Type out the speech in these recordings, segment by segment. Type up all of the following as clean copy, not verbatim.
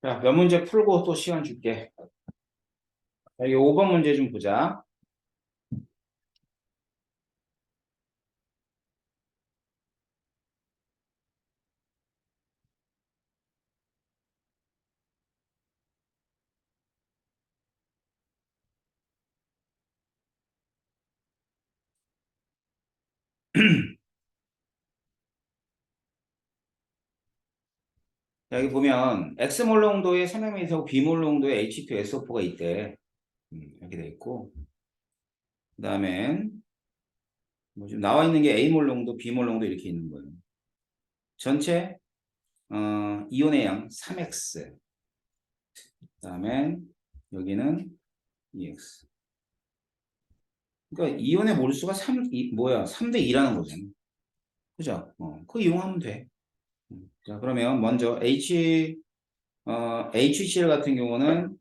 자, 몇 문제 풀고 또 시간 줄게. 여기 5번 문제 좀 보자. 여기 보면 X몰 농도의 삼양면이하고 B몰 농도의 H2SO4가 있대. 이렇게 돼 있고. 그 다음에 뭐 지금 나와 있는 게 A몰 농도, B몰 농도 이렇게 있는 거예요. 전체 이온의 양 3X. 그 다음에 여기는 EX. 그러니까 이온의 몰수가 3대 2라는 거잖아. 그죠? 그거 이용하면 돼. 자, 그러면 먼저 HCl 같은 경우는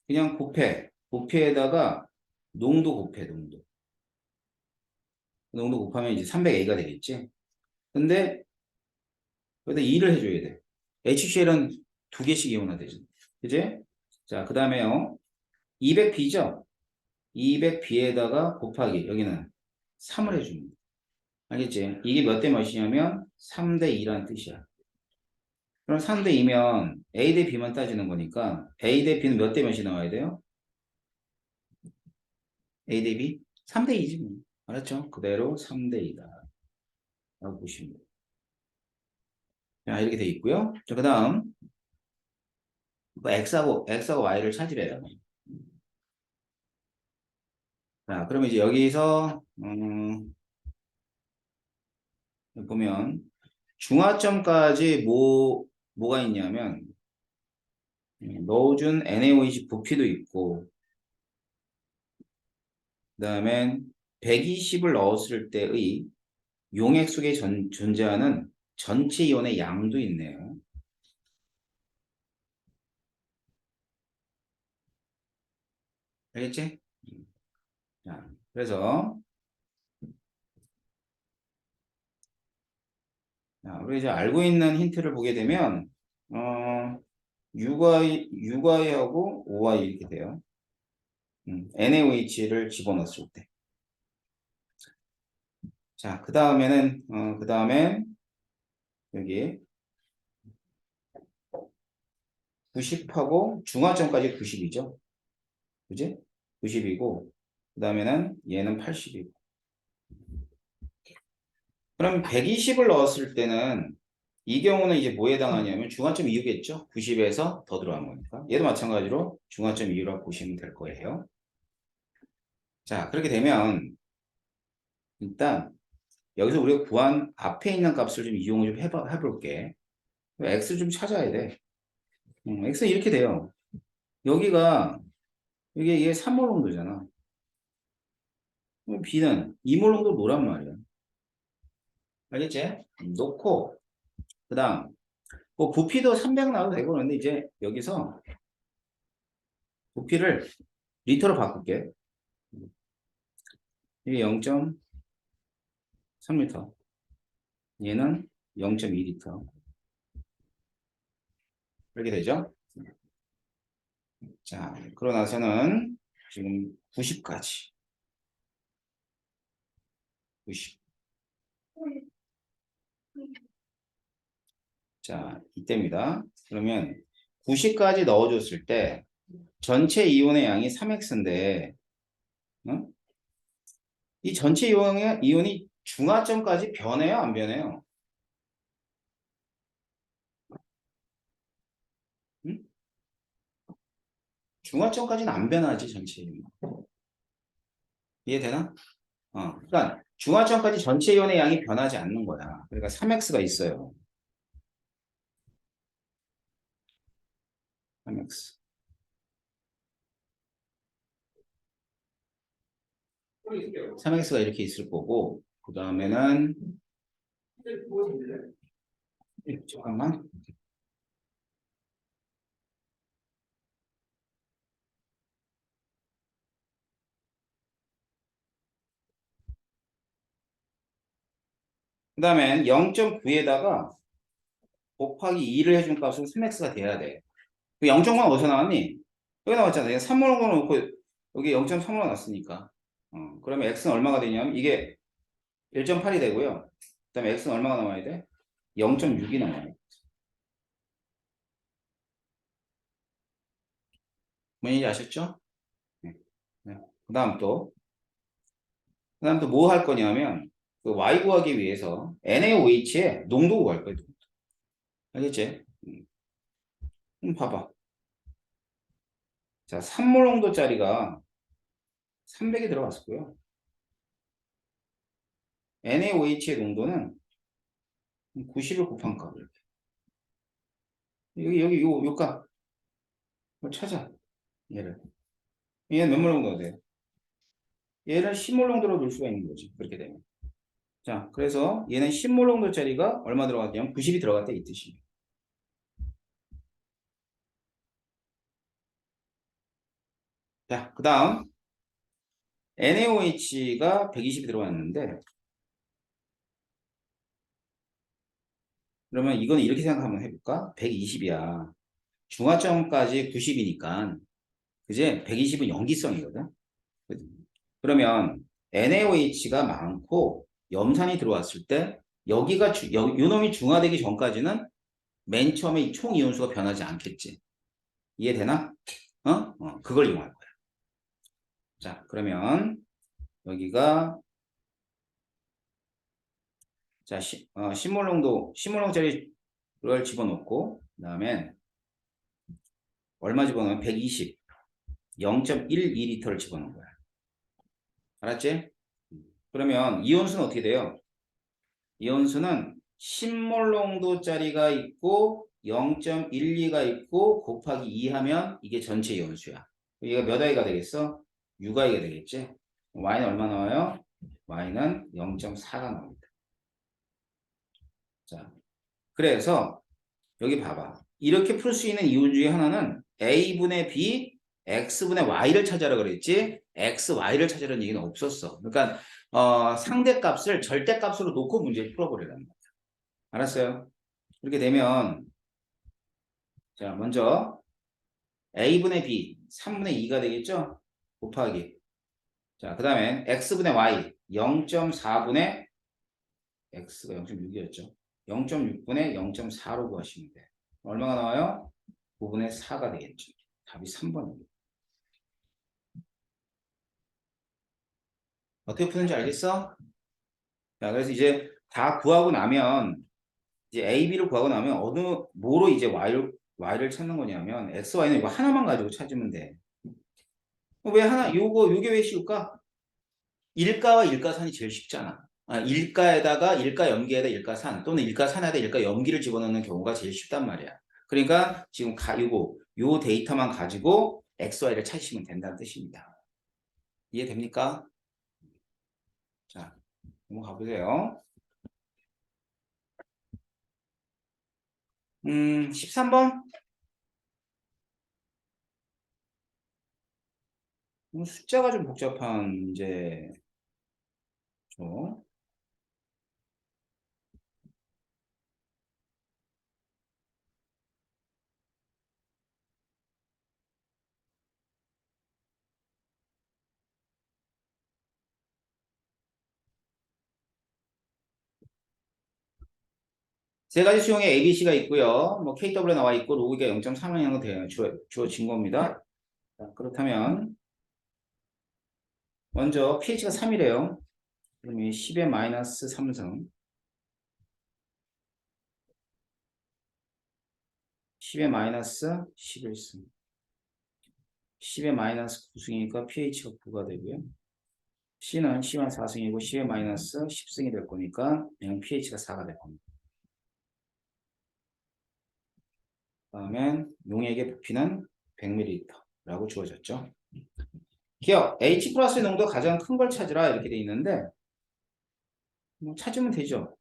그냥 곱해. 곱해에다가 농도 곱해, 농도. 농도 곱하면 이제 300A가 되겠지. 근데 여기다 2를 해줘야 돼. HCl은 두 개씩 이온화되죠. 그지? 자, 그 다음에요. 200B죠? 200B에다가 곱하기. 여기는 3을 해줍니다. 알겠지? 이게 몇 대 몇이냐면 3대 2라는 뜻이야. 그럼 3대 2면 A 대 B만 따지는 거니까 A 대 B는 몇 대 몇이 나와야 돼요? A 대 B? 3대 2지. 뭐. 알았죠? 그대로 3대 2다. 라고 보시면 돼요. 자, 이렇게 돼 있고요. 자, 그 다음, X하고 Y를 차지해라. 자, 그러면 이제 여기서, 보면, 중화점까지 뭐가 있냐면, 넣어준 NaOH 부피도 있고, 그 다음에 120을 넣었을 때의 용액 속에 존재하는 전체 이온의 양도 있네요. 알겠지? 자, 그래서, 자, 우리 이제 알고 있는 힌트를 보게 되면, UI하고 OI 이렇게 돼요. NaOH를 집어넣었을 때. 자, 그 다음에는, 그 다음에 여기 90하고 중화점까지 90이죠. 그지? 90이고, 그 다음에는 얘는 80이고. 그럼 120을 넣었을 때는 이 경우는 이제 뭐에 해당하냐면 중화점 이유겠죠? 90에서 더 들어간 거니까. 얘도 마찬가지로 중화점 이유라고 보시면 될 거예요. 자, 그렇게 되면 일단 여기서 우리가 구한 앞에 있는 값을 좀 이용을 좀 해볼게. x 좀 찾아야 돼. x는 이렇게 돼요. 여기가 이게 3몰 정도잖아. 그럼 b는 2몰 정도 노란 말이야. 알겠지? 놓고 그 다음 뭐 부피도 300 나와도 되고 그런데 이제 여기서 부피를 리터로 바꿀게. 이게 0.3리터. 얘는 0.2리터. 이렇게 되죠? 자, 그러고 나서는 지금 90까지. 90. 자, 이때입니다. 그러면 90까지 넣어줬을 때 전체 이온의 양이 3x인데 이 전체 이온이 중화점까지 변해요? 안 변해요? 응? 중화점까지는 안 변하지 전체 이온. 이해되나? 그러니까 중화점까지 전체 이온의 양이 변하지 않는 거야. 그러니까 3x가 있어요. 3x. 3x가 이렇게 있을 거고 그 다음에는 잠깐만. 그 다음엔 0.9에다가 곱하기 2를 해준 값은 3x가 돼야 돼. 그 0.5가 어디서 나왔니? 여기 나왔잖아. 얘 3몰롱도 놓고 여기 0.3으로 놨으니까. 그러면 x는 얼마가 되냐면 이게 1.8이 되고요. 그 다음에 x는 얼마가 나와야 돼? 0.6이 나와요. 뭔 얘기 아셨죠? 네. 네. 그 다음 또 뭐 할 거냐면 그 y 구하기 위해서 NaOH의 농도 구할 거예요. 알겠지? 봐봐. 자, 3몰롱도짜리가 300이 들어갔고요. NaOH의 농도는 90을 곱한 값. 여기 요 값. 찾아. 얘를. 얘는 몇 몰롱도가 돼? 얘를 10몰롱도로 넣을 수가 있는 거지. 그렇게 되면. 자, 그래서 얘는 10몰롱도짜리가 얼마 들어갔냐면 90이 들어갔다 이 뜻이에요. 자, 그 다음 NaOH가 120이 들어갔는데 그러면 이거는 이렇게 생각 한번 해볼까? 120이야. 중화점까지 90이니까 그제 120은 염기성이거든. 그러면 NaOH가 많고 염산이 들어왔을 때 여기가 요놈이 중화되기 전까지는 맨 처음에 이 총 이온수가 변하지 않겠지. 이해되나? 그걸 이용할 거야. 자, 그러면 여기가 자, 10몰롱짜리를 집어넣고 그다음에 얼마 집어넣으면 120, 0.12리터를 집어넣은 거야. 알았지? 그러면 이온수는 어떻게 돼요? 이온수는 10몰롱도짜리가 있고 0.12가 있고 곱하기 2 하면 이게 전체 이온수야. 얘가 몇 아이가 되겠어? 6아이가 되겠지? y는 얼마 나와요? y는 0.4가 나옵니다. 자, 그래서 여기 봐봐. 이렇게 풀 수 있는 이유 중에 하나는 a분의 b, x분의 y를 찾아라 그랬지 x, y를 찾으라는 얘기는 없었어. 그러니까 상대값을 절대값으로 놓고 문제를 풀어보려는 거야. 알았어요? 그렇게 되면 자 먼저 a분의 b 3분의 2가 되겠죠? 곱하기 자 그 다음에 x분의 y 0.4분의 x가 0.6이었죠. 0.6분의 0.4로 구하시면 돼. 얼마가 나와요? 9분의 4가 되겠죠. 답이 3번입니다. 어떻게 푸는지 알겠어? 자, 그래서 이제 다 구하고 나면 이제 A, B를 구하고 나면 뭐로 이제 Y를 찾는 거냐면 X, Y는 이거 하나만 가지고 찾으면 돼. 왜 요게 왜 쉬울까? 일가와 일가산이 제일 쉽잖아. 일가에다가 일가 염기에다 일가산 또는 일가산에다 일가 염기를 집어넣는 경우가 제일 쉽단 말이야. 그러니까 지금 요 데이터만 가지고 X, Y를 찾으시면 된다는 뜻입니다. 이해됩니까? 자, 넘어가 보세요. 13번? 숫자가 좀 복잡한 문제죠. 세 가지 수용에 ABC가 있고요. 뭐 KW 나와 있고 로그가 0.3이 주어진 겁니다. 자, 그렇다면 먼저 pH가 3이래요. 그러면 10의 마이너스 3승 10의 마이너스 11승 10의 마이너스 9승이니까 pH가 9가 되고요. C는 10의 4승이고 10의 마이너스 10승이 될 거니까 그냥 pH가 4가 될 겁니다. 다음엔 용액의 부피는 100ml라고 주어졌죠. 기억 H 플러스의 농도 가장 큰 걸 찾으라 이렇게 돼 있는데 뭐 찾으면 되죠.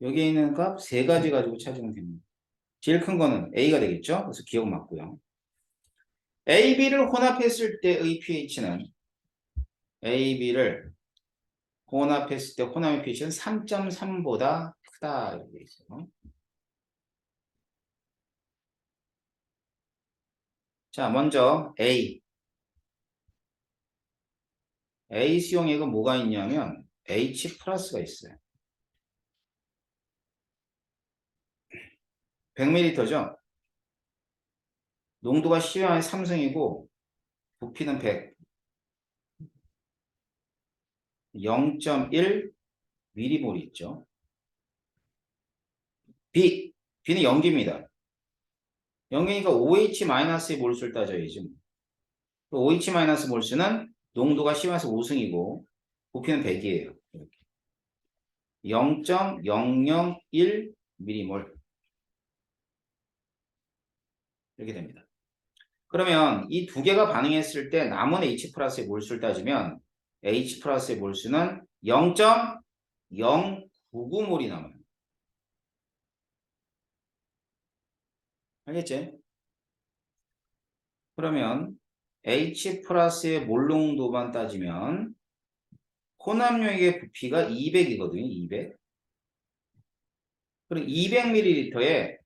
여기에 있는 값 세 가지 가지고 찾으면 됩니다. 제일 큰 거는 A가 되겠죠. 그래서 기억 맞고요. A, B를 혼합했을 때의 pH는 A, B를 혼합했을 때 혼합의 pH는 3.3보다 크다 이렇게 돼 있어요. 자, 먼저 A 수용액은 뭐가 있냐면 H 플러스가 있어요. 100ml죠. 농도가 10의 3승이고 부피는 100, 0.1 미리몰이 있죠. B는 염기입니다. 염기니까 OH-의 몰수를 따져야지. OH-몰수는 농도가 10에서 5승이고 부피는 100이에요. 0.001 미리몰 이렇게 됩니다. 그러면 이 두 개가 반응했을 때 남은 H 플러스의 몰수를 따지면 H 플러스의 몰수는 0.099몰이 남아요. 알겠지? 그러면 H 플러스의 몰 농도만 따지면 혼합용액의 부피가 200이거든요. 200. 그리고 200ml에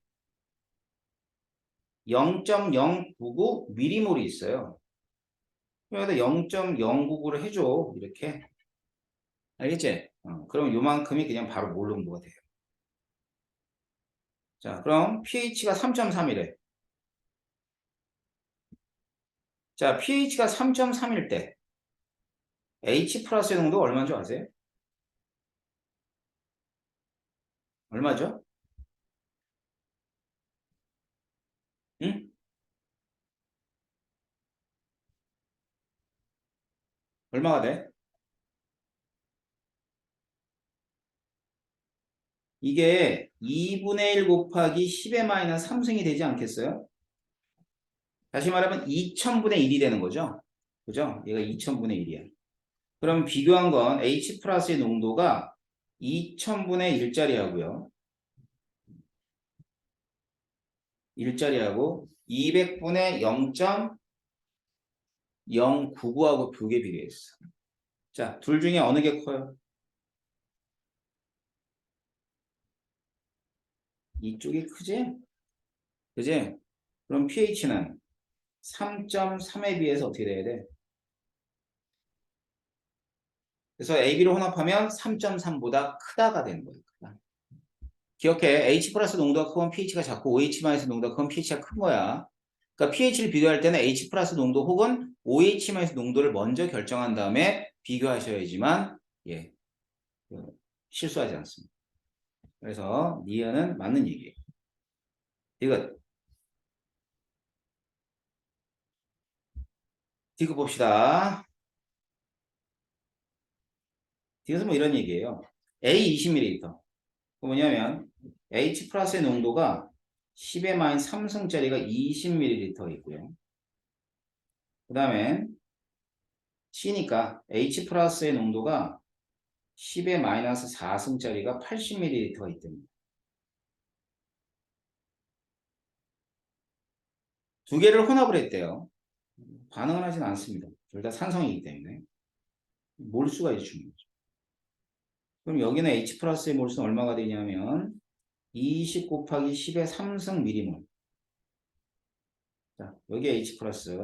0.099 미리몰이 있어요. 여기다 0.099를 해줘. 이렇게. 알겠지? 그럼 요만큼이 그냥 바로 몰 농도가 돼요. 자, 그럼 pH가 3.3이래. 자, pH가 3.3일 때 H 플러스의 농도가 얼마인 줄 아세요? 얼마죠? 응? 얼마가 돼? 이게 2분의 1 곱하기 10의 마이너스 3승이 되지 않겠어요? 다시 말하면 2000분의 1이 되는 거죠? 그죠? 얘가 2000분의 1이야. 그럼 비교한 건 H 플러스의 농도가 2000분의 1짜리하고요. 1짜리하고 200분의 0.099하고 두 개 비교했어. 자, 둘 중에 어느 게 커요? 이쪽이 크지? 그지? 그럼 pH는 3.3에 비해서 어떻게 돼야 돼? 그래서 AB를 혼합하면 3.3보다 크다가 되는 거예요. 크다. 기억해. H 플러스 농도가 크면 pH가 작고 OH 마이너스 농도가 크면 pH가 큰 거야. 그러니까 pH를 비교할 때는 H 플러스 농도 혹은 OH 마이너스 농도를 먼저 결정한 다음에 비교하셔야지만 예, 실수하지 않습니다. 그래서 니은은 맞는 얘기예요. 이거 디귿 봅시다. 디귿은 뭐 이런 얘기예요. A 20ml. 그 뭐냐면 H 플러스의 농도가 10의 마이너스 3승짜리가 20ml 있고요. 그 다음에 C니까 H 플러스의 농도가 10의 마이너스 4승짜리가 80ml가 있답니다. 두 개를 혼합을 했대요. 반응을 하진 않습니다. 둘 다 산성이기 때문에. 몰수가 이제 중요하죠. 그럼 여기는 H 플러스의 몰수는 얼마가 되냐면 20 곱하기 10의 3승 미리몰. 자, 여기 H 플러스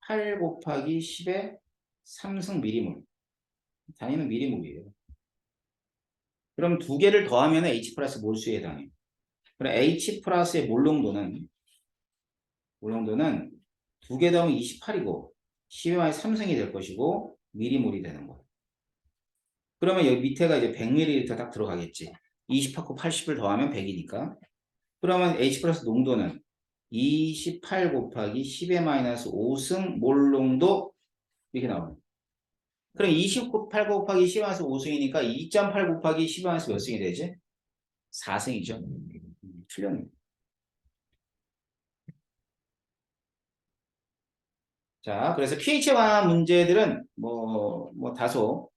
8 곱하기 10의 3승 미리몰. 단위는 미리몰이에요. 그럼 두 개를 더하면 H 플러스 몰수에 해당해요. 그럼 H 플러스의 몰농도는 두 개 더하면 28이고 10의 3승이 될 것이고 미리몰이 되는 거예요. 그러면 여기 밑에가 이제 100ml 딱 들어가겠지. 28고 80을 더하면 100이니까. 그러면 H 플러스 농도는 28 곱하기 10의 마이너스 5승 몰농도 이렇게 나옵니다. 그럼 28 곱하기 10의 마이너스 5승이니까 2.8 곱하기 10의 마이너스 몇 승이 되지? 4승이죠. 틀렸네. 자, 그래서 pH에 관한 문제들은 다소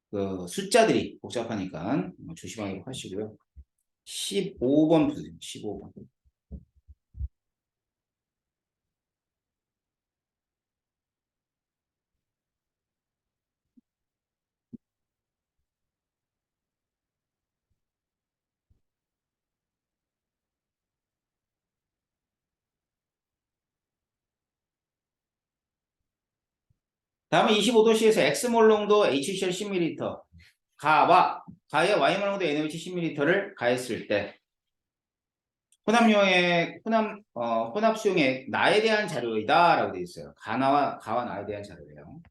그 숫자들이 복잡하니까 조심하게 하시고요. 15번 보세요. 15번. 다음은 25도씨에서 X몰 농도 HCl 10ml 가에 Y몰 농도 NaOH 10ml를 가했을 때 혼합 수용액 나에 대한 자료이다 라고 되어 있어요. 가와 나에 대한 자료예요.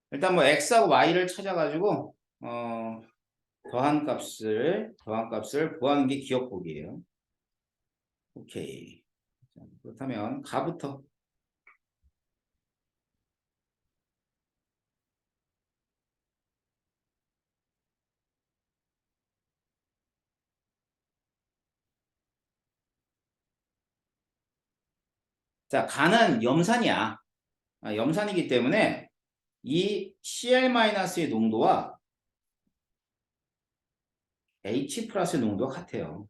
일단 뭐 X하고 Y를 찾아가지고 더한 값을 구하는 게 기억보기예요. 오케이. 자, 그렇다면 가부터. 자, 가는 염산이야. 염산이기 때문에 이 Cl-의 농도와 H 플러스의 농도가 같아요.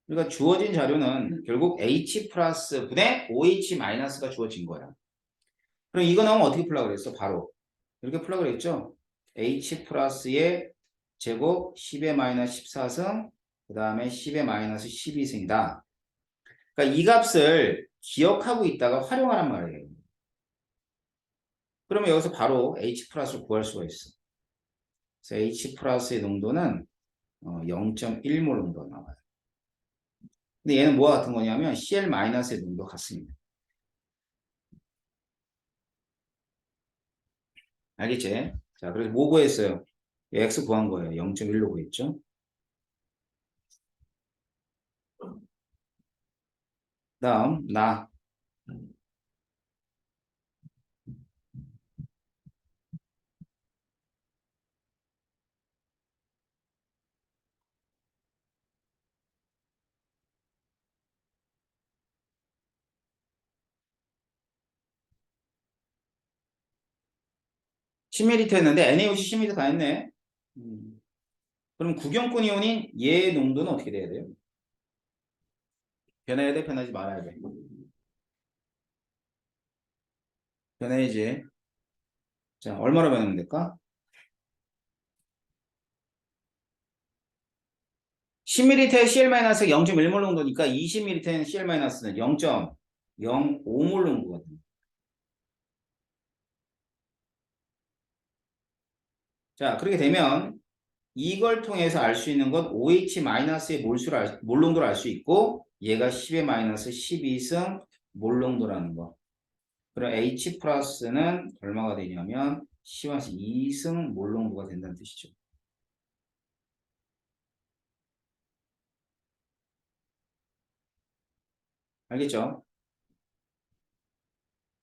그러니까 주어진 자료는 결국 H 플러스 분의 OH 마이너스가 주어진 거야. 그럼 이거 나오면 어떻게 풀라고 그랬어? 바로 이렇게 풀라고 그랬죠? H 플러스의 제곱 10의 마이너스 14승 그 다음에 10의 마이너스 12승이다. 그러니까 이 값을 기억하고 있다가 활용하란 말이에요. 그러면 여기서 바로 H 플러스를 구할 수가 있어. 그래서 H 플러스의 농도는 0.1몰 정도 나와요. 근데 얘는 뭐와 같은 거냐면 Cl 마이너스의 농도 같습니다. 알겠지? 자, 그래서 뭐 구했어요? X 구한 거예요. 0.1로 구했죠? 다음, 10ml 했는데 NaOC 10ml 다 했네. 그럼 구경권 이온인 얘의 농도는 어떻게 돼야 돼요? 변해야 돼? 변하지 말아야 돼? 변해야지. 자, 얼마로 변하면 될까? 10ml에 Cl- 0.1몰 농도니까 20ml에는 Cl-는 0.05몰 농도거든요. 자, 그렇게 되면 이걸 통해서 알 수 있는 건 OH-의 몰 농도를 알 수 있고 얘가 10의 마이너스 12승 몰 농도라는 거. 그럼 H 플러스는 얼마가 되냐면 10에서 2승 몰 농도가 된다는 뜻이죠. 알겠죠?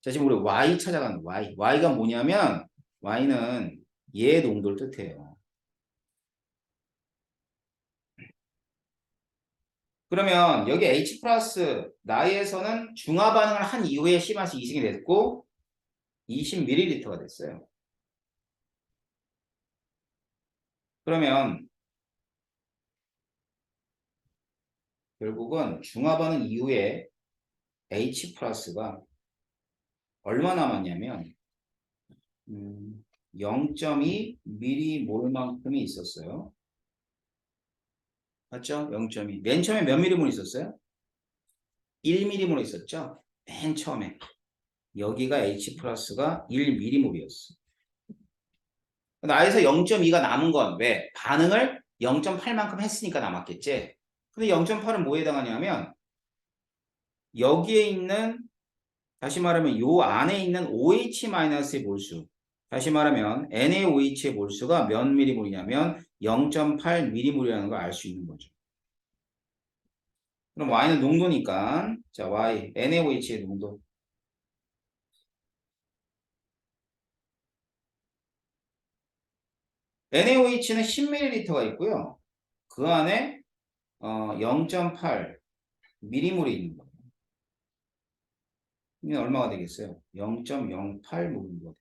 자, 지금 우리 Y 찾아가는 거. Y. Y가 뭐냐면 Y는 얘 농도를 뜻해요. 그러면 여기 H 플러스 나에서는 중화 반응을 한 이후에 10에서 2승이 됐고 20ml가 됐어요. 그러면 결국은 중화 반응 이후에 H 플러스가 얼마 남았냐면 0.2 미리몰만큼이 있었어요. 맞죠? 0.2. 맨 처음에 몇 미리몰 있었어요? 1미리몰 있었죠? 맨 처음에. 여기가 H 플러스가 1미리몰이었어. 나에서 0.2가 남은 건 왜? 반응을 0.8만큼 했으니까 남았겠지? 근데 0.8은 뭐에 해당하냐면 여기에 있는 다시 말하면 요 안에 있는 OH-의 몰수 다시 말하면 NaOH의 몰수가 몇 미리몰이냐면 0.8미리몰이라는 걸 알 수 있는 거죠. 그럼 Y는 농도니까 자 Y, NaOH의 농도 NaOH는 10ml가 있고요. 그 안에 0.8mm이 있는 거예요. 이게 얼마가 되겠어요? 0.08mm가 되겠죠.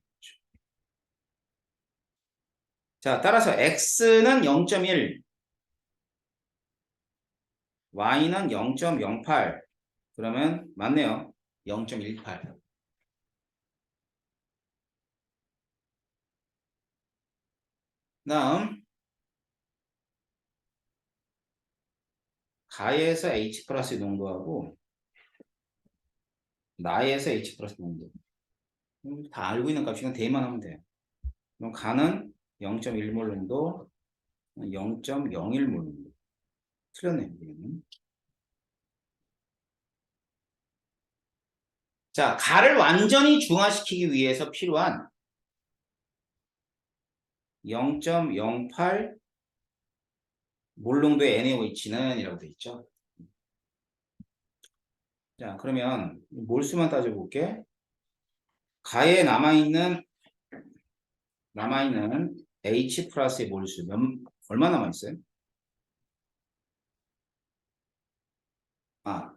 자, 따라서 X는 0.1, Y는 0.08. 그러면 맞네요. 0.18. 다음 가에서 H 플러스 농도하고 나에서 H 플러스 농도. 다 알고 있는 값이니까 대입만 하면 돼요. 그럼 가는 0.1몰 농도, 0.01몰 농도. 틀렸네요. 여기는. 자, 가를 완전히 중화시키기 위해서 필요한 0.08 몰농도의 NaOH는 이라고 되어 있죠. 자, 그러면 몰수만 따져볼게. 가에 남아있는 H 플러스의 몰수 얼마 남아있어요? 아,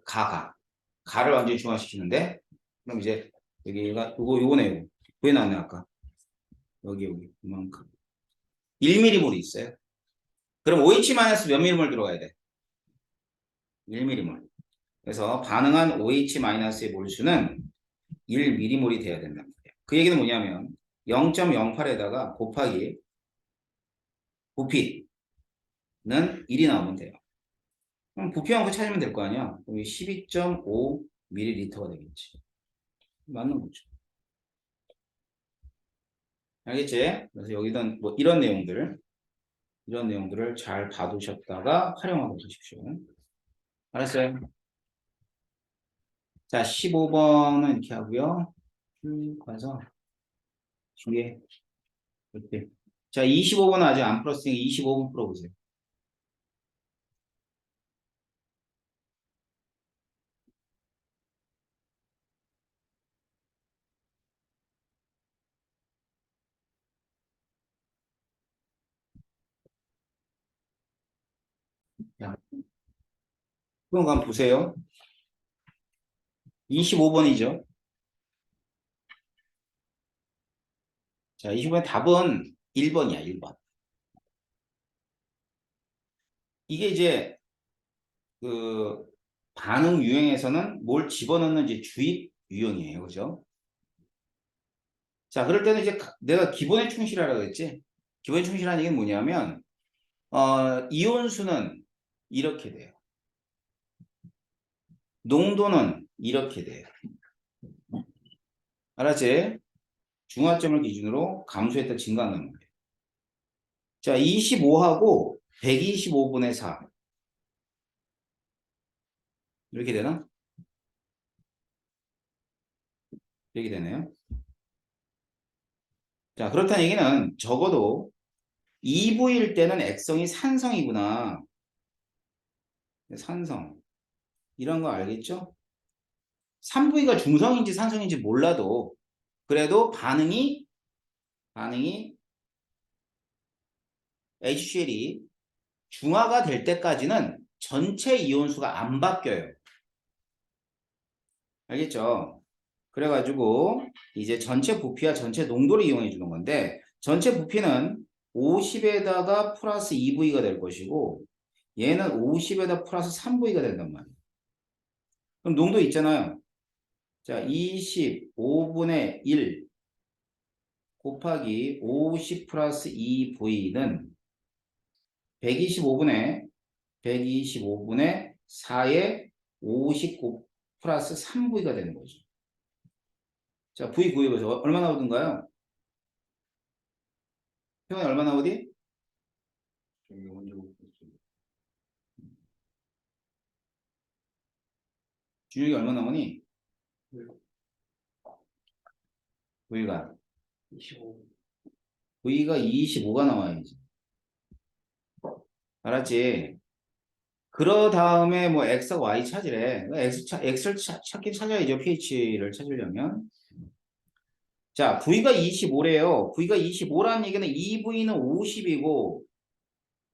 가를 완전히 중화시키는데 그럼 이제 여기가 요거네요. 그게 나왔네 아까. 여기 이만큼 1mm몰이 있어요. 그럼 OH 마이너스 몇 mm몰 들어가야 돼? 1mm몰. 그래서 반응한 OH 마이너스의 몰수는 1mm몰이 돼야 된단 말이에요. 그 얘기는 뭐냐면 0.08에다가 곱하기 부피는 1이 나오면 돼요. 그럼 부피한 거 찾으면 될 거 아니야? 그럼 12.5ml가 되겠지. 맞는 거죠. 알겠지? 그래서 여기던 뭐 이런 내용들을 잘 봐두셨다가 활용하고 계십시오. 알았어요? 자, 15번은 이렇게 하고요. 가서 뒤에 이렇게. 자, 25번은 아직 안 풀었으니까 25번 풀어보세요. 자, 그럼 한번 보세요. 25번이죠. 자, 25번 답은 1번이야, 1번. 이게 이제 그 반응 유형에서는 뭘 집어넣는 이제 주입 유형이에요. 그죠? 자, 그럴 때는 이제 내가 기본에 충실하라고 했지. 기본에 충실한 얘기는 뭐냐면 이온수는 이렇게 돼요. 농도는 이렇게 돼요. 알았지? 중화점을 기준으로 감소했다 증가하는 거예요. 자, 25하고 125분의 4. 이렇게 되나? 이렇게 되네요. 자, 그렇다는 얘기는 적어도 2부일 때는 액성이 산성이구나. 산성. 이런 거 알겠죠? 3부위가 중성인지 산성인지 몰라도 그래도 반응이 HCl이 중화가 될 때까지는 전체 이온수가 안 바뀌어요. 알겠죠? 그래가지고 이제 전체 부피와 전체 농도를 이용해 주는 건데 전체 부피는 50에다가 플러스 2V가 될 것이고 얘는 50에다 플러스 3V가 된단 말이에요. 그럼 농도 있잖아요. 자, 25분의 1 곱하기 50 플러스 2V는 125분의 4에 50 플러스 3V가 되는 거죠. 자, V 구입해서 얼마 나오던가요? 표현이 얼마 나오디? 준혁이 얼마 나오니? V가 25가 나와야지. 알았지? 그러 다음에 뭐 X하고 Y 찾으래. X를 찾긴 찾아야죠. pH를 찾으려면. 자, V가 25래요. V가 25라는 얘기는 2V는 50이고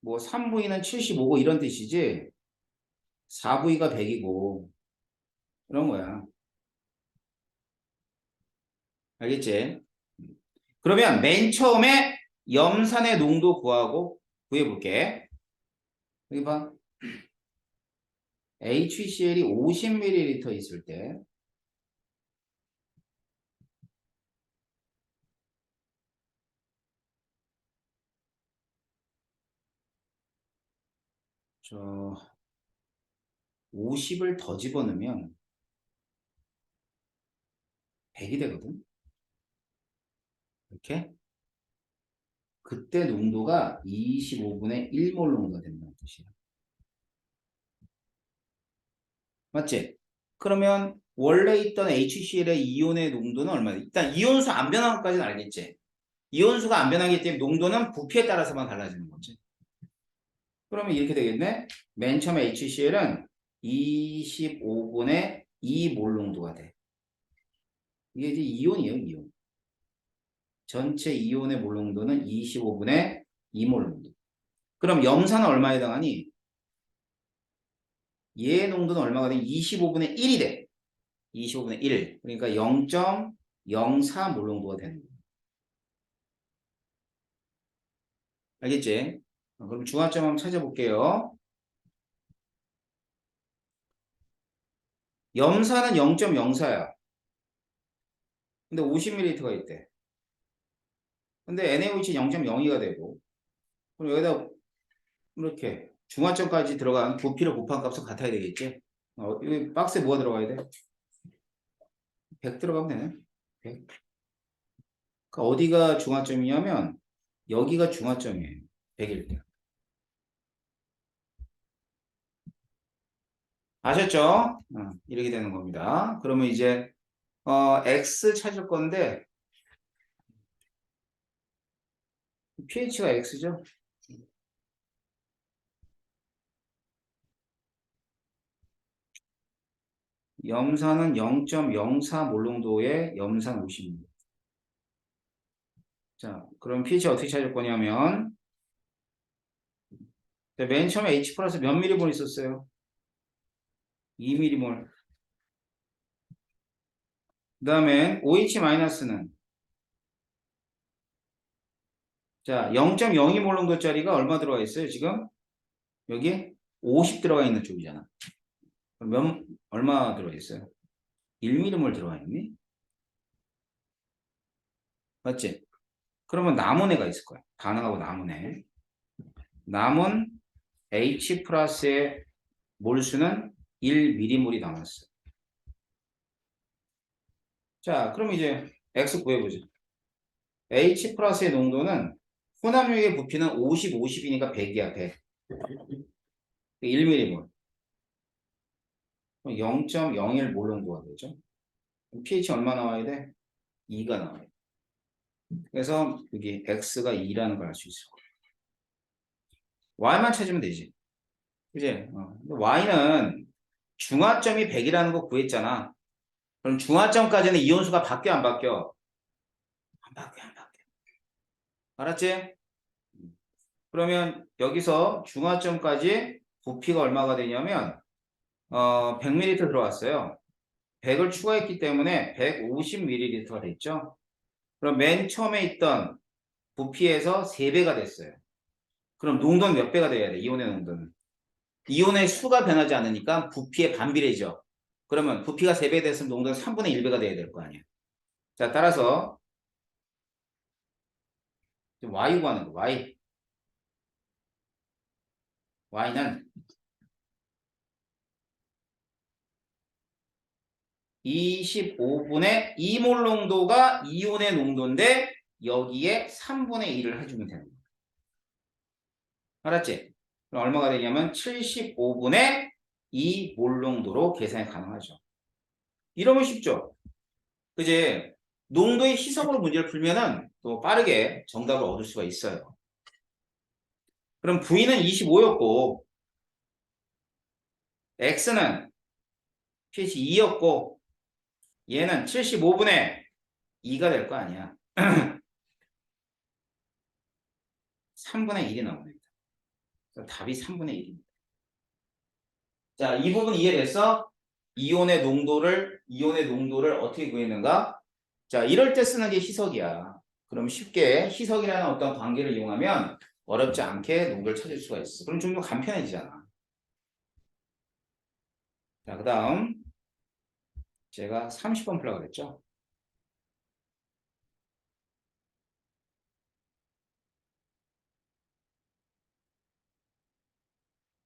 뭐 3V는 75고 이런 뜻이지. 4V가 100이고 그런 거야. 알겠지? 그러면 맨 처음에 염산의 농도 구하고 구해볼게. 여기 봐. HCl이 50ml 있을 때 저 50을 더 집어넣으면 100이 되거든. 이렇게. 그때 농도가 25분의 1몰 농도가 된다는 뜻이에요. 맞지? 그러면 원래 있던 HCl의 이온의 농도는 얼마야? 일단 이온수 안 변한 것까지는 알겠지? 이온수가 안 변하기 때문에 농도는 부피에 따라서만 달라지는 거지. 그러면 이렇게 되겠네? 맨 처음에 HCl은 25분의 2몰 농도가 돼. 이게 이제 이온이에요, 이온. 전체 이온의 몰 농도는 25분의 2몰 농도. 그럼 염산은 얼마에 해당하니? 얘의 농도는 얼마가 돼? 25분의 1이 돼. 25분의 1. 그러니까 0.04몰 농도가 되는 거야. 알겠지? 그럼 중화점 한번 찾아볼게요. 염산은 0.04야. 근데 50ml가 있대. 근데 NaOH 0.02가 되고, 그럼 여기다 이렇게 중화점까지 들어간 부피를 곱한 값은 같아야 되겠지? 여기 박스에 뭐가 들어가야 돼? 100 들어가면 되네. 100. 그러니까 어디가 중화점이냐면 여기가 중화점이에요. 100일 때. 아셨죠? 이렇게 되는 겁니다. 그러면 이제 X 찾을 건데 pH가 X죠? 염산은 0.04 몰농도의 염산 50ml. 자, 그럼 pH 어떻게 찾을 거냐면 맨 처음에 H 플러스 몇 미리몰 있었어요? 2미리몰. 그 다음에 OH 마이너스는 자 0.02몰 농도짜리가 얼마 들어가 있어요? 지금 여기 50 들어가 있는 쪽이잖아. 그럼 얼마 들어가 있어요? 1미리몰 들어가 있니? 맞지? 그러면 남은 애가 있을 거야. 반응하고 남은 애. 남은 H 플러스의 몰수는 1미리몰이 남았어. 자, 그럼 이제 X 구해보자. H 플러스의 농도는 혼합유의 부피는 50, 50이니까 100이야, 100. 1미리몰. 0.01몰 농도가 되죠. pH 얼마 나와야 돼? 2가 나와야 돼. 그래서 여기 X가 2라는 걸 알 수 있을 거야. Y만 찾으면 되지. 그지? Y는 중화점이 100이라는 거 구했잖아. 그럼 중화점까지는 이온수가 바뀌어 안 바뀌어? 안 바뀌어 안 바뀌어. 알았지? 그러면 여기서 중화점까지 부피가 얼마가 되냐면 100ml 들어왔어요. 100을 추가했기 때문에 150ml가 됐죠. 그럼 맨 처음에 있던 부피에서 3배가 됐어요. 그럼 농도는 몇 배가 돼야 돼? 이온의 농도는. 이온의 수가 변하지 않으니까 부피의 반비례죠. 그러면 부피가 3배 됐으면 농도는 3분의 1배가 돼야 될 거 아니야. 자, 따라서 Y 구하는 거. Y는 25분의 2몰 농도가 이온의 농도인데 여기에 3분의 1을 해주면 되는 거야. 알았지? 그럼 얼마가 되냐면 75분의 2몰 농도로 계산이 가능하죠. 이러면 쉽죠? 그지? 농도의 희석으로 문제를 풀면은 또 빠르게 정답을 얻을 수가 있어요. 그럼 V는 25였고 X는 pH 2였고 얘는 75분의 2가 될 거 아니야. 3분의 1이 나옵니다. 답이 3분의 1입니다. 자, 이 부분 이해됐어? 이온의 농도를 어떻게 구했는가? 자, 이럴 때 쓰는 게 희석이야. 그럼 쉽게 희석이라는 어떤 관계를 이용하면 어렵지 않게 농도를 찾을 수가 있어. 그럼 좀 더 간편해지잖아. 자, 그 다음 제가 30번 풀라고 그랬죠?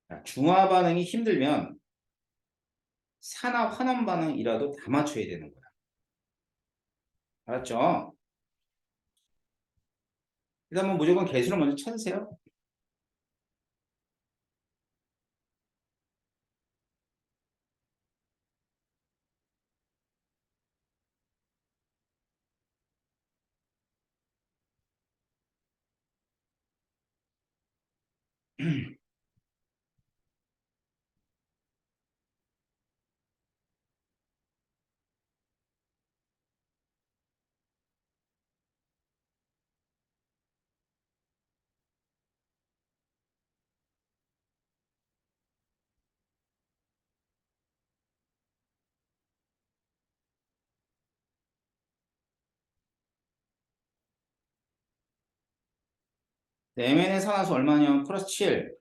자, 중화 반응이 힘들면 산화 환원 반응이라도 다 맞춰야 되는 거야. 알았죠? 일단 뭐 무조건 개수를 먼저 찾으세요. MN의 산화수 얼마냐면 플러스 7.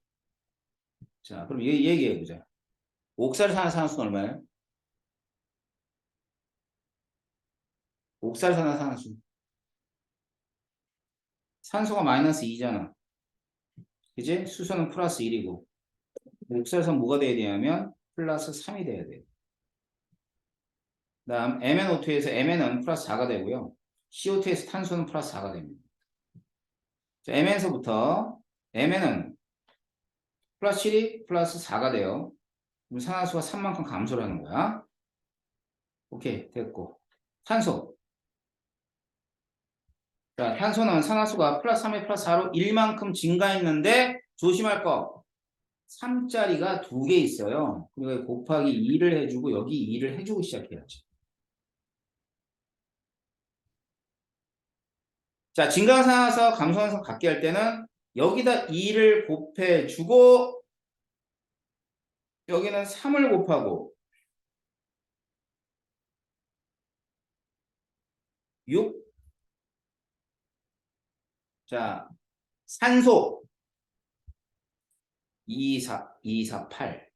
자, 그럼 얘기해보자. 옥살산화수는 얼마예요? 옥살산화수. 산소가 마이너스 2잖아. 그지? 수소는 플러스 1이고. 옥살산 뭐가 돼야 되냐면 플러스 3이 돼야 돼. 다음 MnO2에서 Mn은 플러스 4가 되고요. CO2에서 탄소는 플러스 4가 됩니다. 자, Mn서부터 Mn은 플러스 7이 플러스 4가 돼요. 그럼 산화수가 3만큼 감소를 하는 거야. 오케이, 됐고. 탄소. 자, 탄소는 산화수가 플러스 3에 플러스 4로 1만큼 증가했는데 조심할 거. 3짜리가 2개 있어요. 그리고 곱하기 2를 해주고 여기 2를 해주고 시작해야지. 자, 증가산화서 감소산화서 같게 할 때는 여기다 2를 곱해주고 여기는 3을 곱하고 6. 자, 산소 2, 4, 2, 4, 8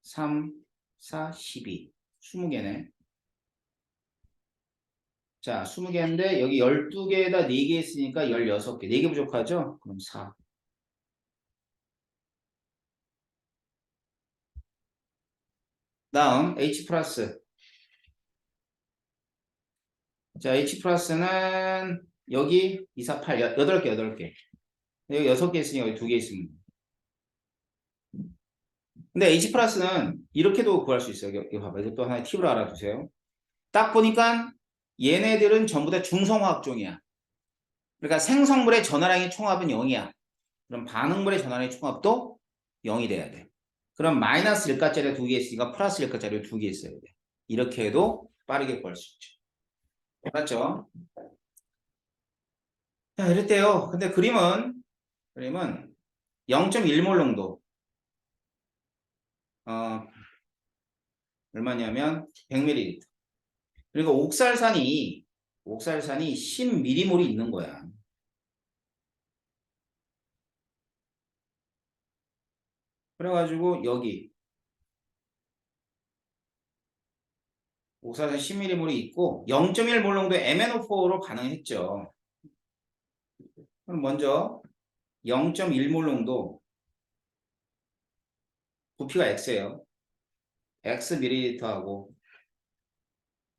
3, 4, 12 20개네. 자, 20개인데 여기 12개에다 4개 있으니까 16개. 4개 부족하죠? 그럼 4. 다음 H 플러스. 자, H 플러스는 여기 2, 4, 8 8개 8개. 여기 6개 있으니까 여기 2개 있으면. 근데 H 플러스는 이렇게도 구할 수 있어요. 이거 봐봐. 이것도 하나의 팁으로 알아두세요. 딱 보니까 얘네들은 전부 다 중성화학종이야. 그러니까 생성물의 전화량의 총합은 0이야. 그럼 반응물의 전화량의 총합도 0이 돼야 돼. 그럼 마이너스 1가짜리가 2개 있으니까 플러스 1가짜리가 2개 있어야 돼. 이렇게 해도 빠르게 구할 수 있죠. 맞죠? 자, 이랬대요. 근데 그림은 0.1몰 농도. 어, 얼마냐면 100ml. 그리고 옥살산이 10mm몰이 있는 거야. 그래가지고 여기 옥살산 10mm몰이 있고 0.1몰 농도의 MnO4로 반응했죠. 그럼 먼저 0.1몰 농도 부피가 X예요. X ml하고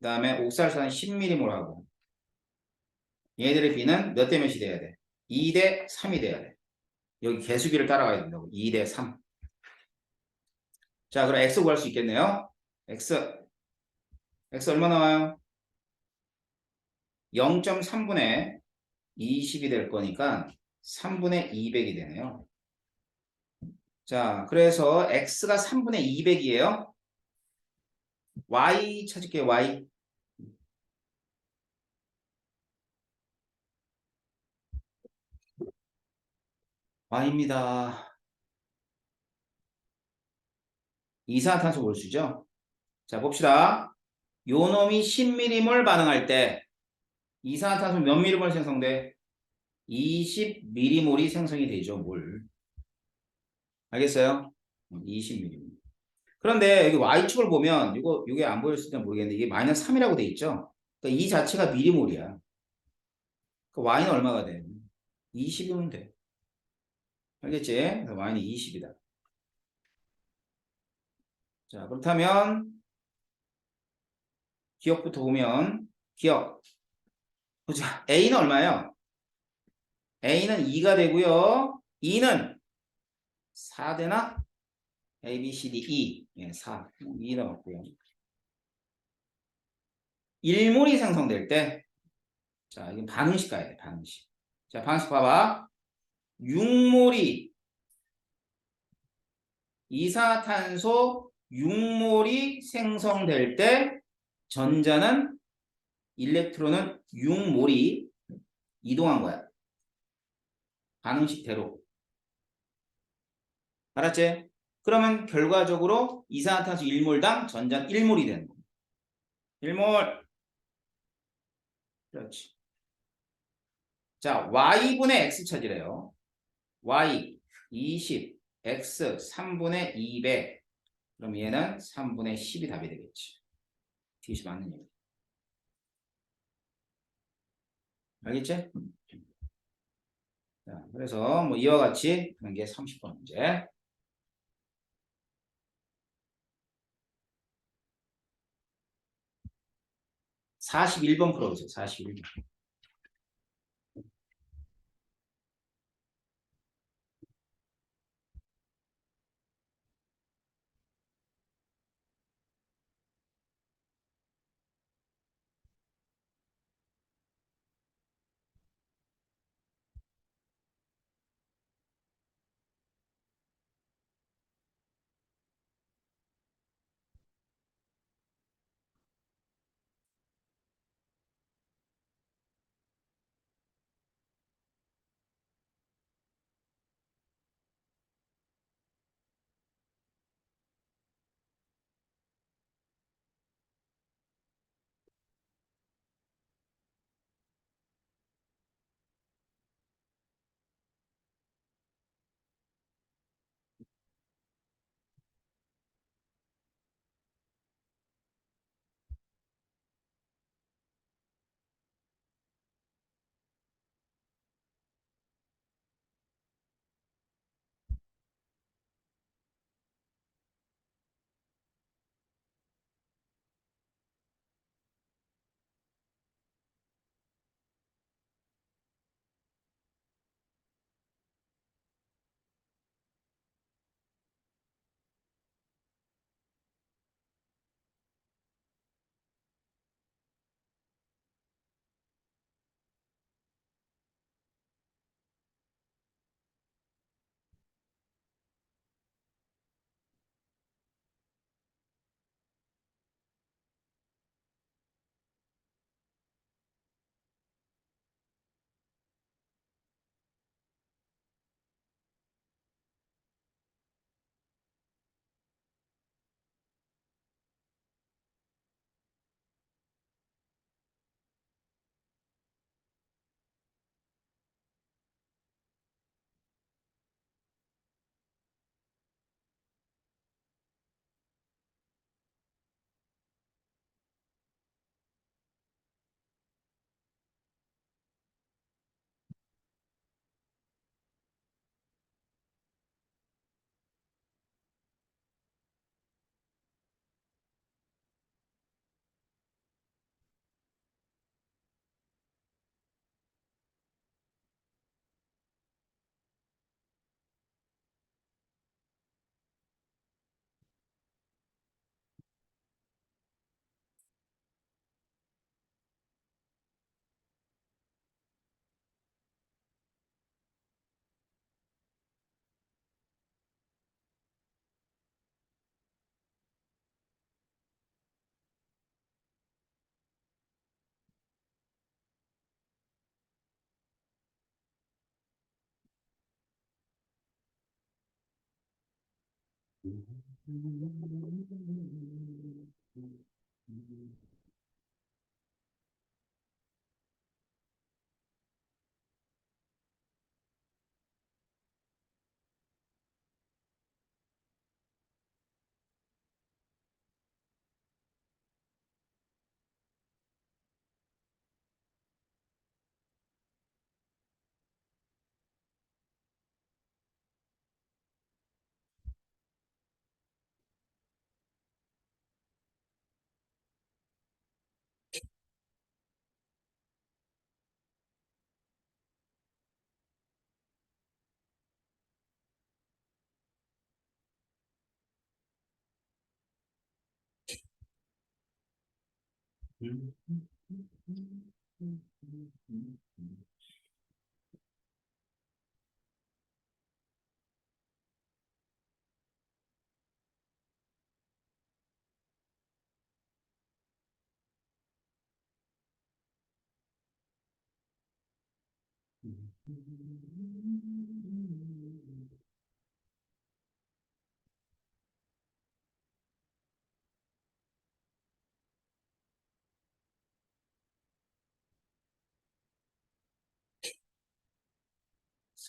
그 다음에 옥살산 10mm몰하고 얘들의 비는 몇 대 몇이 돼야 돼? 2대 3이 돼야 돼. 여기 개수비를 따라가야 된다고. 2대 3. 자, 그럼 X 구할 수 있겠네요. X 얼마 나와요? 0.3분의 20이 될 거니까 3분의 200이 되네요. 자, 그래서 X가 3분의 200이에요. Y 찾을게요. Y. Y입니다. 이산화탄소 몰수죠. 자, 봅시다. 요 놈이 10mm몰 반응할 때 이산화탄소 몇 mm몰 생성돼? 20mm몰이 생성이 되죠. 몰. 알겠어요? 20mm몰. 그런데 여기 Y축을 보면 이게 안 보였을 때 모르겠는데 이게 마이너스 3이라고 돼 있죠. 그러니까 이 자체가 미리몰이야. 그 Y는 얼마가 돼? 20이면 돼. 알겠지? 그래서 Y는 20이다. 자, 그렇다면 기억부터 보면 기억. 보자. A는 얼마예요? A는 2가 되고요. E는 4 되나? A, B, C, D, E. 예, 4. 2 나왔고요. 1몰이 생성될 때, 자, 이건 반응식 가야 돼, 반응식. 자, 반응식 봐봐. 6몰이, 이산화탄소 6몰이 생성될 때, 전자는, 일렉트론은 6몰이 이동한 거야. 반응식대로. 알았지? 그러면 결과적으로 이산화탄소 1몰당 전자는 1몰이 되는 거야. 1몰. 그렇지. 자, y분의 x 찾으래요. y 20, x 3분의 200. 그럼 얘는 3분의 10이 답이 되겠지. 뒤시 맞는 얘기. 알겠지? 자, 그래서 뭐 이와 같이 하는 게 30번 문제. 41번 풀어보세요. 41번.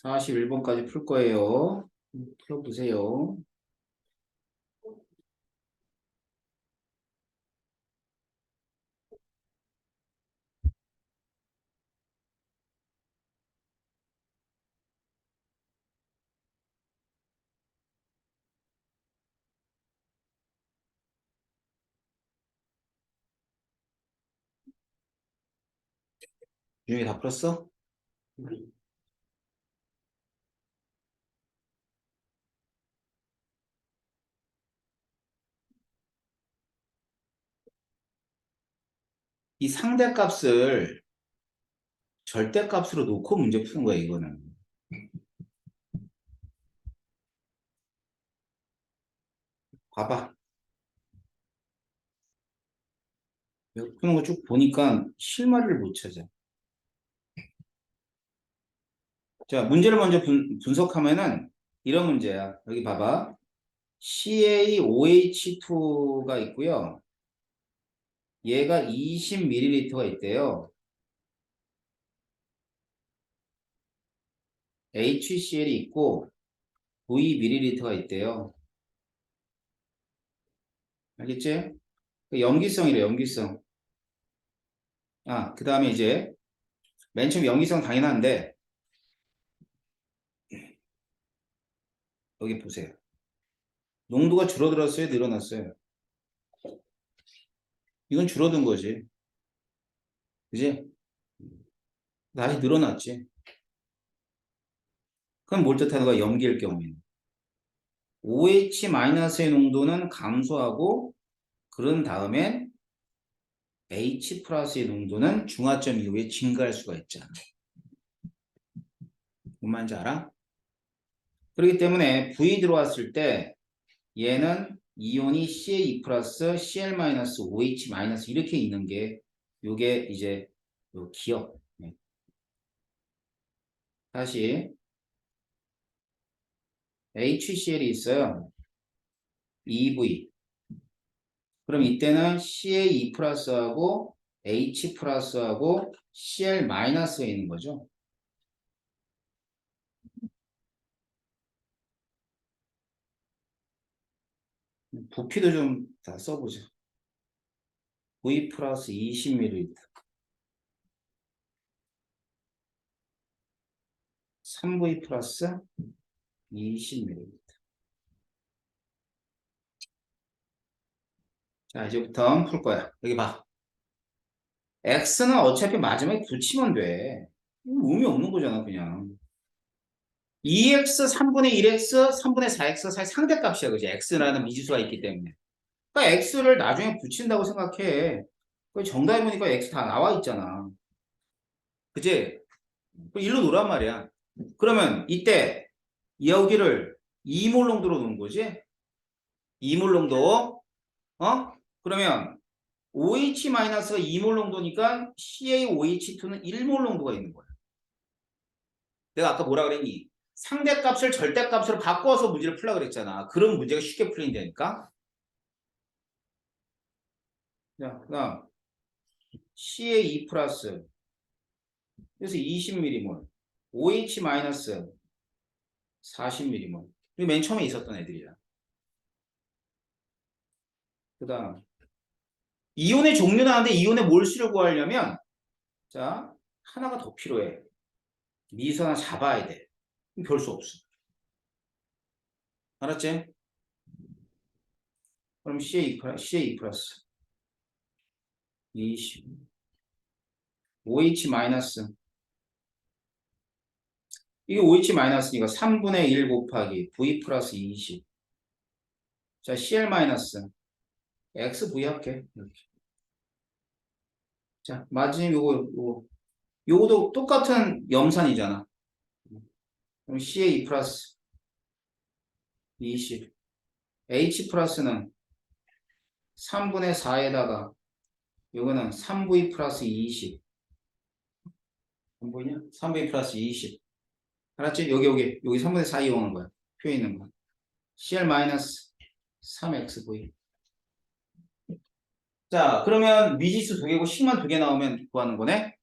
41번까지 풀 거예요. 풀어보세요. 준영이 다 풀었어? 이 상대값을 절대값으로 놓고 문제 푸는 거야, 이거는. 봐봐. 여기 푸는 거 쭉 보니까 실마리를 못 찾아. 자, 문제를 먼저 분석하면은 이런 문제야. 여기 봐봐. CaOH2가 있고요. 얘가 20ml가 있대요. HCl이 있고 9ml가 있대요. 알겠지? 염기성이래, 염기성. 아, 그 다음에 이제 맨 처음 염기성 당연한데 여기 보세요. 농도가 줄어들었어요, 늘어났어요? 이건 줄어든 거지. 그지? 다시 늘어났지. 그럼 뭘 뜻하는 거야? 염기일 경우에는. OH-의 농도는 감소하고 그런 다음에 H 플러스의 농도는 중화점 이후에 증가할 수가 있잖아. 뭔 말인지 알아? 그렇기 때문에 V 들어왔을 때 얘는 이온이 CA2 플러스 CL 마이너스 OH 마이너스 이렇게 있는 게 요게 이제 요 기억. 다시 HCl이 있어요. EV. 그럼 이때는 CA2 플러스하고 H 플러스하고 CL 마이너스에 있는 거죠. 부피도 좀 다 써보자. V 플러스 20ml. 3V 플러스 20ml. 자, 이제부터 풀 거야. 여기 봐. X는 어차피 마지막에 붙이면 돼. 의미 없는 거잖아, 그냥. 2x 3분의 1x 3분의 4x 사이 상대값이야, 그지? x라는 미지수가 있기 때문에. 그러니까 x를 나중에 붙인다고 생각해. 그 정답해 보니까 x 다 나와 있잖아. 그지? 일로 놓란 말이야. 그러면 이때 여기를 이몰농도로 놓은 거지? 이몰농도. 어? 그러면 OH-가 이몰농도니까 CaOH2는 1몰농도가 있는 거야. 내가 아까 뭐라 그랬니? 상대값을 절대값으로 바꿔서 문제를 풀라 그랬잖아. 그런 문제가 쉽게 풀린다니까. 자, 그다음 CA2 플러스 그래서 20m몰, OH 마이너스 40m몰. 이게 맨 처음에 있었던 애들이야. 그다음 이온의 종류 나는데 이온의 몰수를 구하려면 자 하나가 더 필요해. 미수 하나 잡아야 돼. 별 수 없어. 알았지? 그럼 CA2 플러스 20 OH 마이너스 이게 OH 마이너스니까 3분의 1 곱하기 V 플러스 20. 자, CL 마이너스 XV 할게. 이렇게. 자, 마진 요거도 똑같은 염산이잖아. 그럼 CA 플러스 20. H 플러스는 3분의 4에다가 요거는 3V 플러스 20. 안 보이냐? 3V 플러스 20. 알았지? 여기 3분의 4 이용한 거야. 표에 있는 거. CL 마이너스 3XV. 자, 그러면 미지수 두 개고 식만 두 개 나오면 구하는 거네?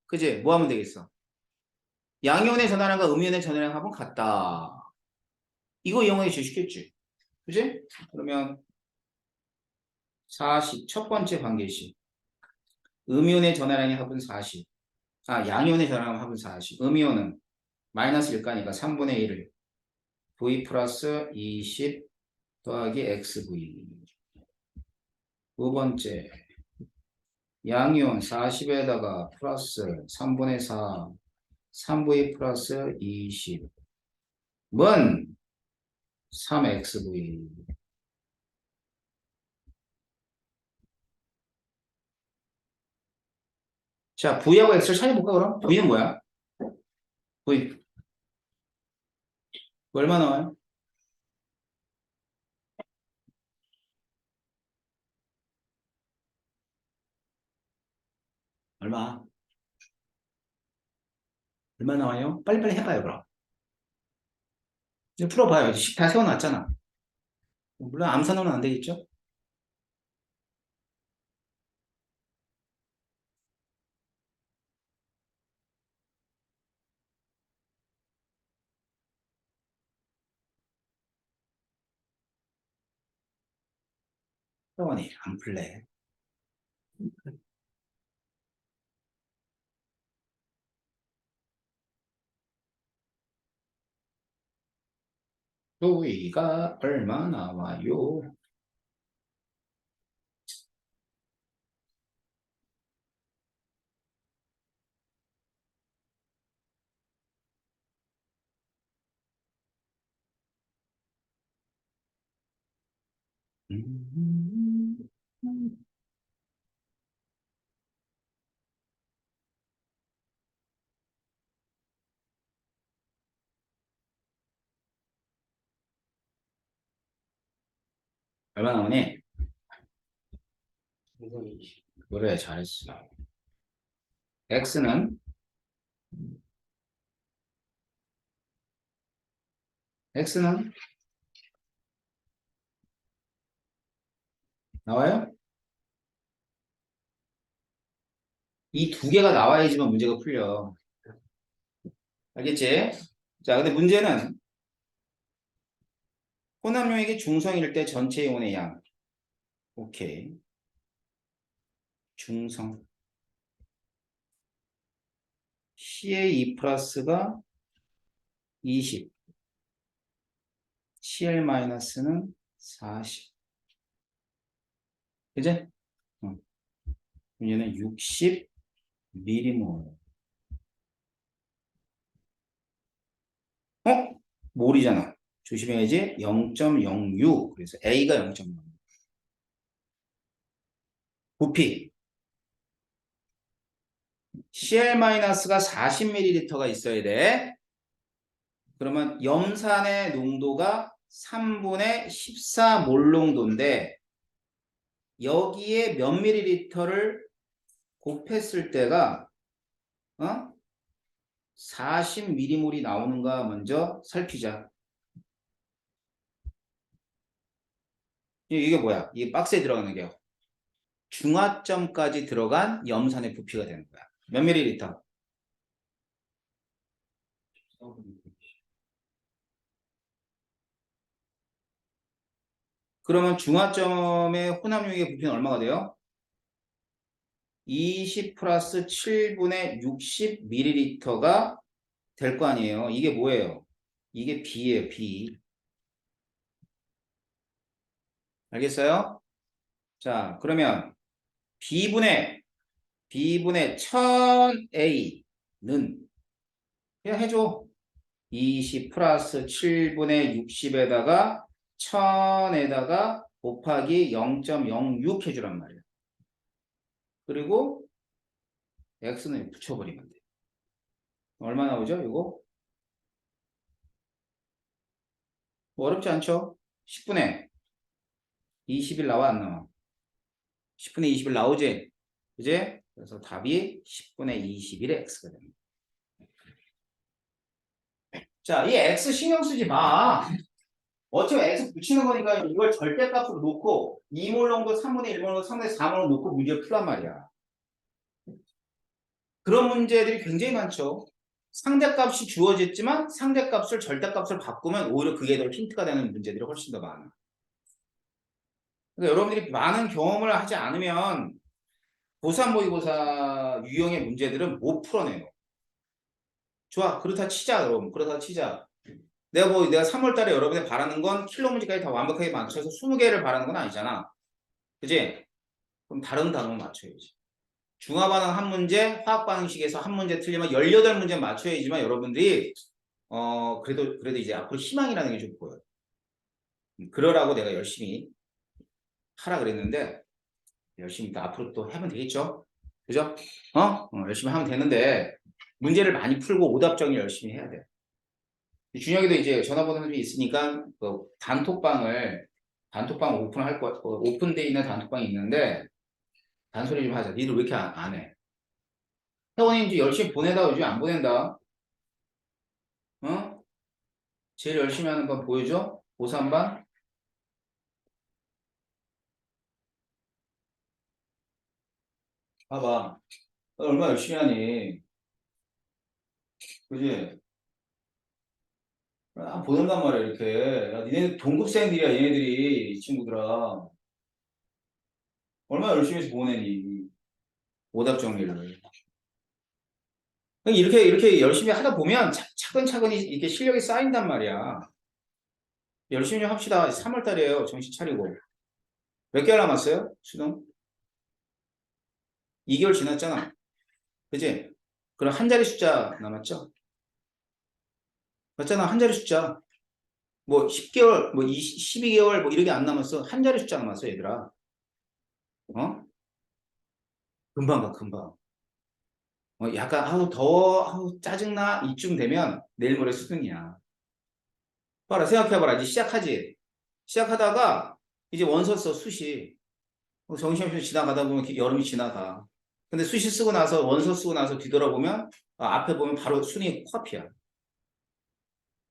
그지? 뭐 하면 되겠어? 양이온의 전화량과 음이온의 전화량 합은 같다. 이거 이용하기 제일 쉽겠지? 그지? 그러면 40, 첫 번째 관계식. 음이온의 전화량의 합은 40. 양이온의 전화량 합은 40. 음이온은 마이너스 1가니까 3분의 1을 V 플러스 20 더하기 XV. 두 번째, 양이온 40에다가 플러스 3분의 4, 3V 플러스 20. 문 3XV. 자, V하고 X를 찾아볼까, 그럼? V는 뭐야? V. 얼마 나와요? 얼마? 얼마 나와요? 빨리빨리 해봐요, 그럼. 이제 풀어봐요. 식 다 세워놨잖아. 물론 암산으로는 안 되겠죠? 회원이 안 풀래. V가 얼마 나와요? 음, 얼마 나오니? 그래, 잘했어. X는? X는? 나와요? 이 두 개가 나와야지만 문제가 풀려. 알겠지? 자, 근데 문제는 혼합용액이 중성일 때 전체 이온의 양. 오케이. 중성. CA2 플러스가 20. CL 마이너스는 40. 그지? 어. 얘는 60 미리몰. 몰이잖아. 조심해야지. 0.06. 그래서 A가 0.06. 부피. CL-가 40ml가 있어야 돼. 그러면 염산의 농도가 3분의 14몰 농도인데 여기에 몇 ml를 곱했을 때가 40ml몰이 나오는가 먼저 살피자. 이게 뭐야? 이게 박스에 들어가는 게 중화점까지 들어간 염산의 부피가 되는 거야. 몇 ml? 그러면 중화점의 혼합용액의 부피는 얼마가 돼요? 20 플러스 7분의 60ml가 될 거 아니에요. 이게 뭐예요? 이게 B예요, B. 알겠어요? 자, 그러면 B분의 1000A는 그냥 해줘. 20 플러스 7분의 60에다가 1000에다가 곱하기 0.06 해주란 말이에요. 그리고 x는 붙여버리면 돼. 얼마 나오죠? 이거? 뭐 어렵지 않죠? 10분의 20일 나와 안 나와? 10분의 20일 나오지? 그지? 그래서 답이 10분의 21의 x가 됩니다. 자, 이 x 신경 쓰지 마. 어차피 x 붙이는 거니까 이걸 절대값으로 놓고 2몰롱도 3분의 1몰롱도 3분의 4몰롱 놓고 문제를 풀란 말이야. 그런 문제들이 굉장히 많죠. 상대값이 주어졌지만 상대값을 절대값을 바꾸면 오히려 그게 더 힌트가 되는 문제들이 훨씬 더 많아. 그러니까 여러분들이 많은 경험을 하지 않으면 고3 모의고사 유형의 문제들은 못 풀어내요. 좋아, 그렇다 치자, 여러분. 그렇다 치자. 내가 3월 달에 여러분이 바라는 건 킬러 문제까지 다 완벽하게 맞춰서 20개를 바라는 건 아니잖아. 그지? 그럼 다른 단어 맞춰야지. 중화 반응 한 문제, 화학 반응식에서 한 문제 틀리면 18문제 맞춰야지만 여러분들이 그래도 이제 앞으로 희망이라는 게 좀 보여요. 그러라고 내가 열심히 하라 그랬는데 열심히 또 앞으로 또 하면 되겠죠? 그죠? 열심히 하면 되는데 문제를 많이 풀고 오답 정리 열심히 해야 돼. 준혁이도 이제 전화번호 선생님이 있으니까 그 단톡방 오픈할 거 오픈돼 있는 단톡방이 있는데 단소리 좀 하자. 니들 왜 이렇게 안 해? 태원이 이제 열심히 보내다 요즘 안 보낸다. 어? 제일 열심히 하는 건 보여줘? 고3반? 봐봐. 너 얼마나 열심히 하니? 그지? 보낸단 말이야, 이렇게. 야, 니네 동급생들이야, 얘네들이, 이 친구들아. 얼마나 열심히 해서 보내니? 오답 정리를. 이렇게 열심히 하다 보면 차근차근히 이렇게 실력이 쌓인단 말이야. 열심히 좀 합시다. 3월 달이에요. 정신 차리고. 몇 개월 남았어요? 수능? 2개월 지났잖아. 그지? 그럼 한 자리 숫자 남았죠? 맞잖아. 한 자리 숫자. 뭐 10개월, 뭐 12개월 뭐 이렇게 안 남았어. 한 자리 숫자 남았어, 얘들아. 어? 금방 가, 금방. 약간 아우 더워, 아우 짜증나 이쯤 되면 내일 모레 수능이야. 봐라, 생각해봐라. 이제 시작하지. 시작하다가 이제 원서 써, 수시. 정시험시 지나가다 보면 여름이 지나가. 근데 수시 쓰고 나서 원서 쓰고 나서 뒤돌아보면 앞에 보면 바로 순위 코앞이야.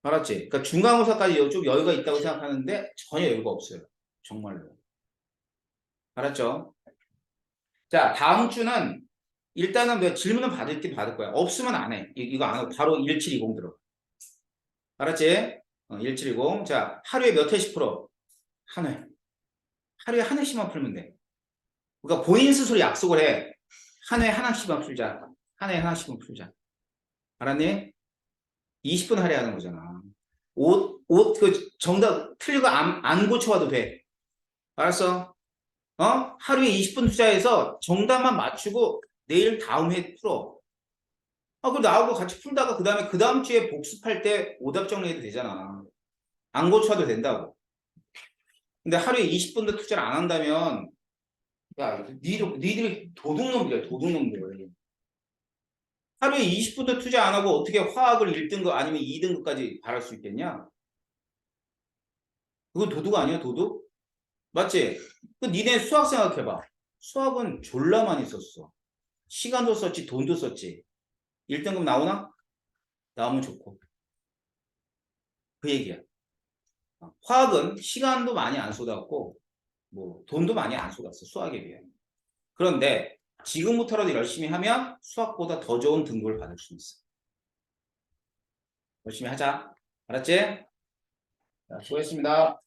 알았지? 그러니까 중간고사까지 좀 여유가 있다고 생각하는데 전혀 여유가 없어요. 정말로. 알았죠? 자, 다음 주는 일단은 내가 질문은 받을 거야. 없으면 안 해. 이거 안 하고 바로 1720 들어. 알았지? 1720. 자, 하루에 몇 회씩 풀어? 한 회. 하루에 한 회씩만 풀면 돼. 그러니까 본인 스스로 약속을 해. 한 회 하나씩만 풀자. 한 회 하나씩만 풀자. 알았니? 20분 할애하는 거잖아. 그 정답 틀리고 안 고쳐와도 돼. 알았어? 하루에 20분 투자해서 정답만 맞추고 내일 다음 회 풀어. 그럼 나하고 같이 풀다가 그 다음 주에 복습할 때 오답 정리해도 되잖아. 안 고쳐도 된다고. 근데 하루에 20분도 투자를 안 한다면, 야, 니들이 도둑놈들이야, 도둑놈들. 하루에 20분도 투자 안 하고 어떻게 화학을 1등급 아니면 2등급까지 바랄 수 있겠냐? 그거 도둑 아니야, 도둑? 맞지? 니네 수학 생각해봐. 수학은 졸라 많이 썼어. 시간도 썼지, 돈도 썼지. 1등급 나오나? 나오면 좋고. 그 얘기야. 화학은 시간도 많이 안 쏟았고, 뭐, 돈도 많이 안 쏟았어, 수학에 비해. 그런데 지금부터라도 열심히 하면 수학보다 더 좋은 등급을 받을 수 있어. 열심히 하자. 알았지? 자, 수고했습니다.